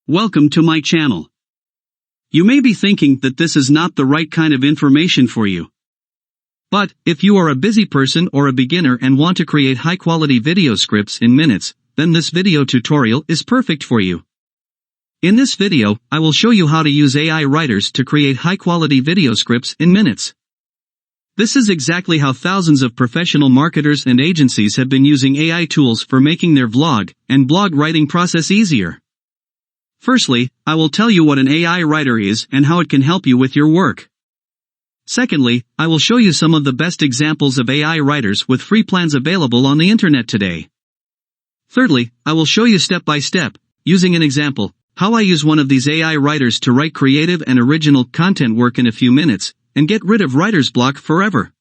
Welcome to my channel. You may be thinking that this is not the right kind of information for you. But, if you are a busy person or a beginner and want to create high-quality video scripts in minutes, then this video tutorial is perfect for you. In this video, I will show you how to use AI writers to create high-quality video scripts in minutes. This is exactly how thousands of professional marketers and agencies have been using AI tools for making their vlog and blog writing process easier. Firstly, I will tell you what an AI writer is and how it can help you with your work. Secondly, I will show you some of the best examples of AI writers with free plans available on the internet today. Thirdly, I will show you step by step, using an example, how I use one of these AI writers to write creative and original content work in a few minutes, and get rid of writer's block forever.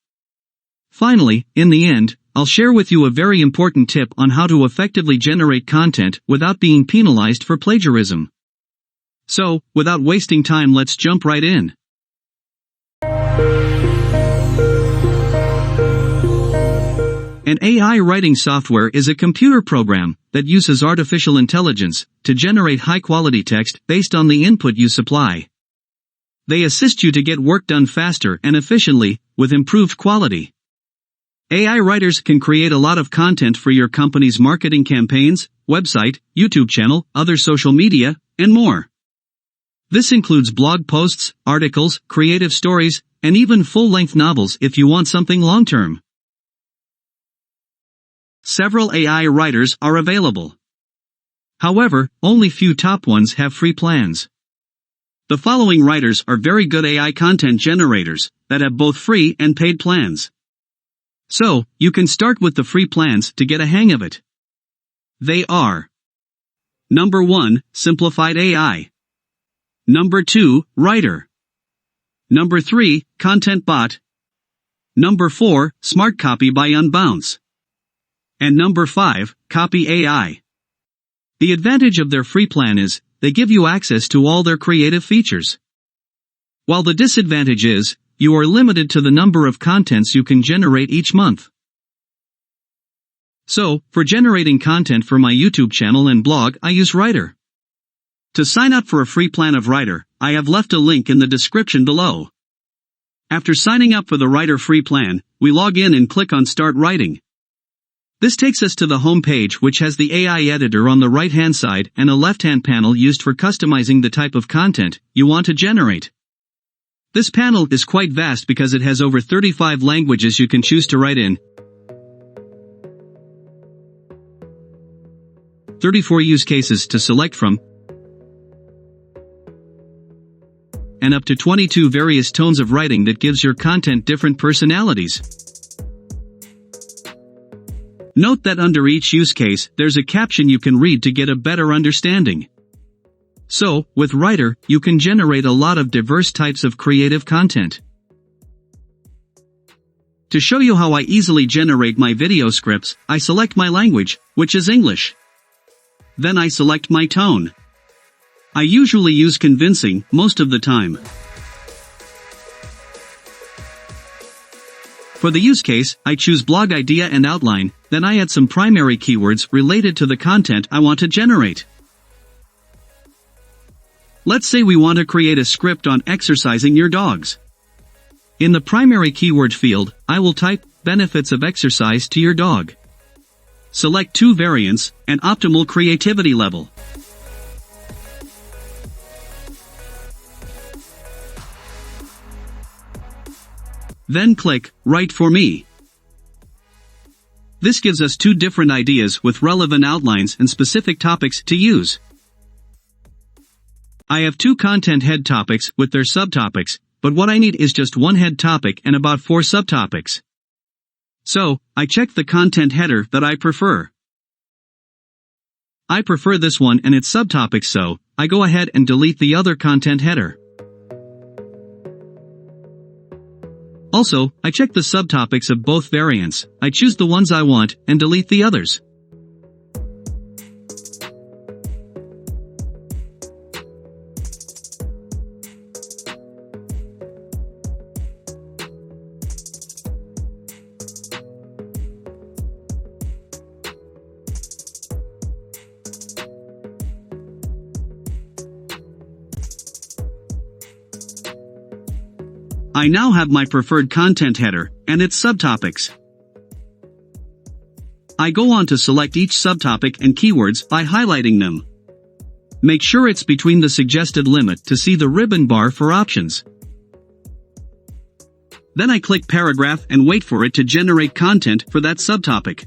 Finally, in the end, I'll share with you a very important tip on how to effectively generate content without being penalized for plagiarism. So, without wasting time, let's jump right in. An AI writing software is a computer program that uses artificial intelligence to generate high-quality text based on the input you supply. They assist you to get work done faster and efficiently, with improved quality. AI writers can create a lot of content for your company's marketing campaigns, website, YouTube channel, other social media, and more. This includes blog posts, articles, creative stories, and even full-length novels if you want something long-term. Several AI writers are available. However, only few top ones have free plans. The following writers are very good AI content generators that have both free and paid plans. So, you can start with the free plans to get a hang of it. They are: Number 1, Simplified AI. Number 2, Writer. Number 3, Content Bot. Number 4, Smart Copy by Unbounce. And number 5, Copy AI. The advantage of their free plan is, they give you access to all their creative features. While the disadvantage is, you are limited to the number of contents you can generate each month. So, for generating content for my YouTube channel and blog, I use Writer. To sign up for a free plan of Writer, I have left a link in the description below. After signing up for the Writer free plan, we log in and click on Start Writing. This takes us to the home page, which has the AI editor on the right-hand side and a left-hand panel used for customizing the type of content you want to generate. This panel is quite vast because it has over 35 languages you can choose to write in, 34 use cases to select from, and up to 22 various tones of writing that gives your content different personalities. Note that under each use case, there's a caption you can read to get a better understanding. So, with Writer, you can generate a lot of diverse types of creative content. To show you how I easily generate my video scripts, I select my language, which is English. Then I select my tone. I usually use convincing most of the time. For the use case, I choose blog idea and outline, then I add some primary keywords related to the content I want to generate. Let's say we want to create a script on exercising your dogs. In the primary keyword field, I will type benefits of exercise to your dog. Select 2 variants and optimal creativity level. Then click Write for me. This gives us 2 different ideas with relevant outlines and specific topics to use. I have 2 content head topics with their subtopics, but what I need is just 1 head topic and about 4 subtopics. So, I check the content header that I prefer. I prefer this one and its subtopics, so I go ahead and delete the other content header. Also, I check the subtopics of both variants. I choose the ones I want and delete the others. I now have my preferred content header, and its subtopics. I go on to select each subtopic and keywords by highlighting them. Make sure it's between the suggested limit to see the ribbon bar for options. Then I click Paragraph and wait for it to generate content for that subtopic.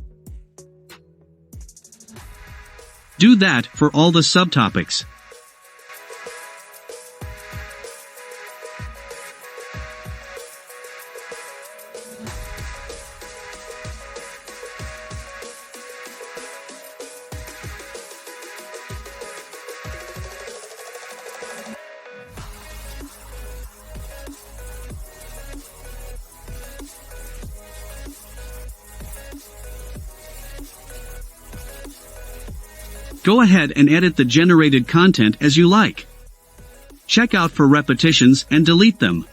Do that for all the subtopics. Go ahead and edit the generated content as you like. Check out for repetitions and delete them.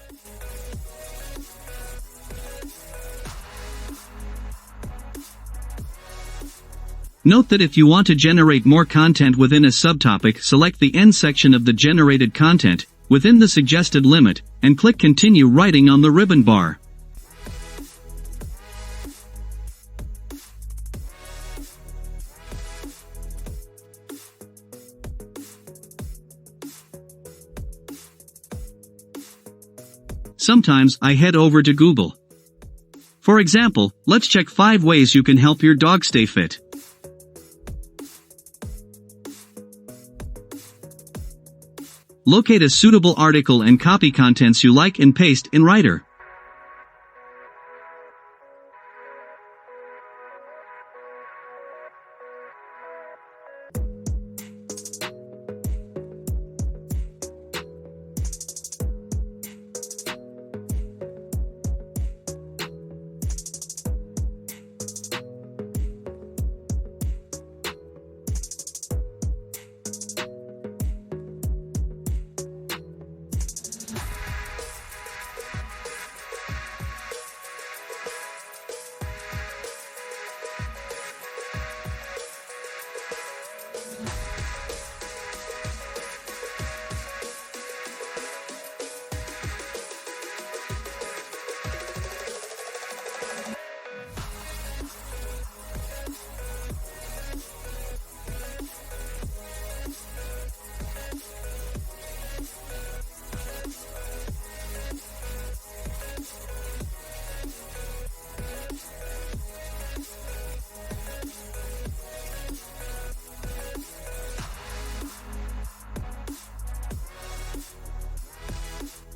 Note that if you want to generate more content within a subtopic, select the end section of the generated content, within the suggested limit, and click Continue Writing on the ribbon bar. Sometimes I head over to Google. For example, let's check 5 ways you can help your dog stay fit. Locate a suitable article and copy contents you like and paste in Writer.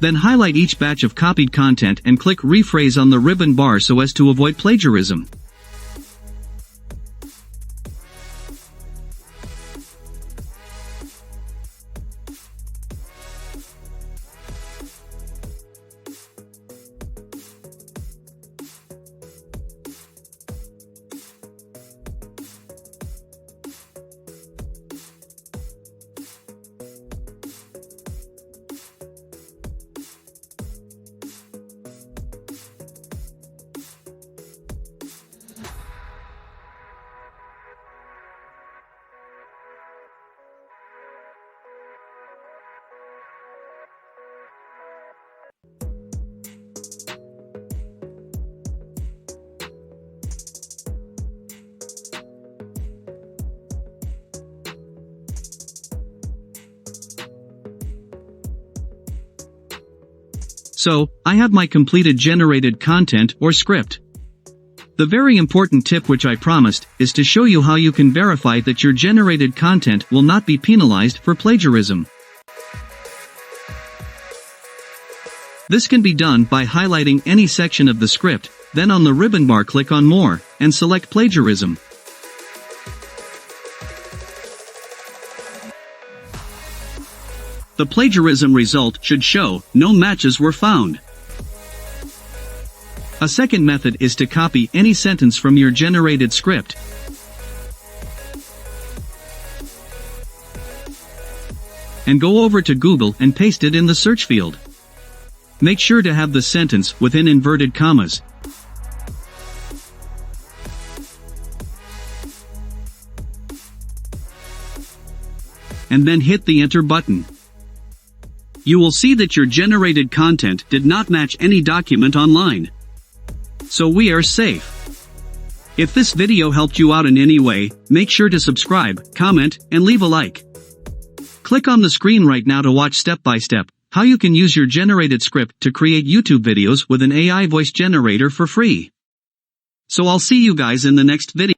Then highlight each batch of copied content and click Rephrase on the ribbon bar so as to avoid plagiarism. So, I have my completed generated content or script. The very important tip which I promised is to show you how you can verify that your generated content will not be penalized for plagiarism. This can be done by highlighting any section of the script, then on the ribbon bar click on More, and select Plagiarism. The plagiarism result should show, no matches were found. A second method is to copy any sentence from your generated script. And go over to Google and paste it in the search field. Make sure to have the sentence within inverted commas. And then hit the Enter button. You will see that your generated content did not match any document online. So we are safe. If this video helped you out in any way, make sure to subscribe, comment, and leave a like. Click on the screen right now to watch step by step how you can use your generated script to create YouTube videos with an AI voice generator for free. So I'll see you guys in the next video.